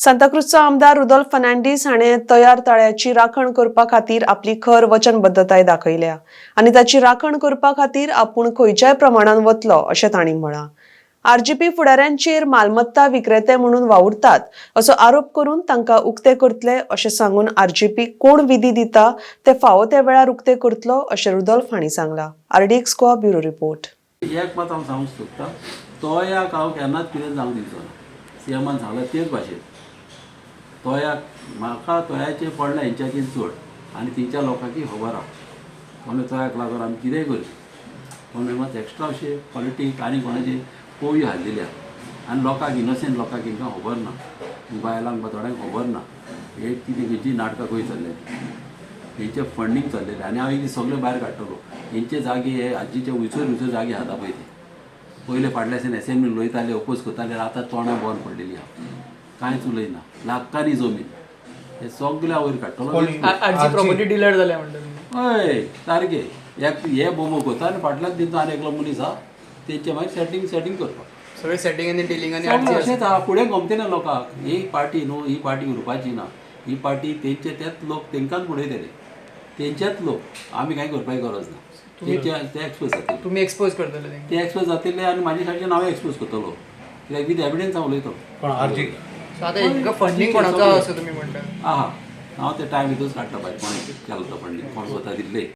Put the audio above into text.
सांताक्रूजचो आमदार रुदोल्फ फर्नांडीस हाणें तयार तळ्याची राखण करपा खातीर आपली खर वचनबद्धताय दाखयल्या आनी ताची राखण करपा खातीर आपूण खंयच्याय प्रमाणान वतलो अशें तांणी म्हळां। आरजीपी फुडाऱ्यांचेर मालमत्ता विक्रेते म्हणून वावुरतात असो आरोप करून तांकां उक्ते करतले अशें सांगून आरजीपी कोण विधी दिता ते फावो त्या वेळार उक्ते करतलो अशें रुदोल्फ हांणी सांगलां। RDX Goa bureau report. एक मात हांव सांगूंक सोदतां, तोयाक हांव केन्नाच कितें जावंक दिवचो ना। सीएमान सांगलां तेच भाशेन तोयाक म्हाका तोयाचेर पडला हेंच्याकीन चड आनी तेंच्या लोकांकी खबर आहा म्हणून तोयाक लागून आमी कितेंय करचें म्हणून मात एक्स्ट्रा अशें पॉलिटीक आनी कोणाची पोवयो हाडलेली आहा आनी लोकांक इनोसेंट लोकांक हिंकां खबर ना, बायलांक थोड्यांक खबर ना हे कितें खंयची नाटकां खंय चल्लेली, हेंचें फंडींग चल्लेलें आनी हांव सगळें भायर काडटलो। हेंचे जागे हे आजीचे वयचूर जागे खाता पळय ते पयले फाटल्याच्यान असेंब्ली उलयताले ओपोज करताले, आतां तोंडां बंद पडलेली आहा, कांयच उलयना, लाखांनी जमीन हे सगळें वयर काडटलो। आजी प्रॉपर्टी डीलर जाल्या म्हणटा हय सारकें एक हे बोमो करता आनी फाटल्यान दिता आनी एकलो मनीस आहा तेंचे मागीर सेटींग करपाक सगळे सेटिंग आनी डिलिंग आनी अशेंच आहा। फुडें गमते ना लोकांक, ही पार्टी न्हू, ही पार्टी उरपाची ना, ही पार्टी तेंचे तेच लोक तेंकांच फुडयतले, तेंचेच लोक, आमी कांय करपाची गरज ना। ते एक्सपोज जातले, तुमी एक्सपोज करतले ते एक्सपोज जातले आनी म्हाजे कडच्यान हांव एक्सपोज करतलो कित्याक विथ एविडन्स हांव उलयतलो। आतां हेंकां फंडींग कोणाचो असो तुमी म्हणटा? आहा हांव ते टायम हितूच काडटा भायर कोणें केलो तो फंडींग कोण स्वता दिल्ले।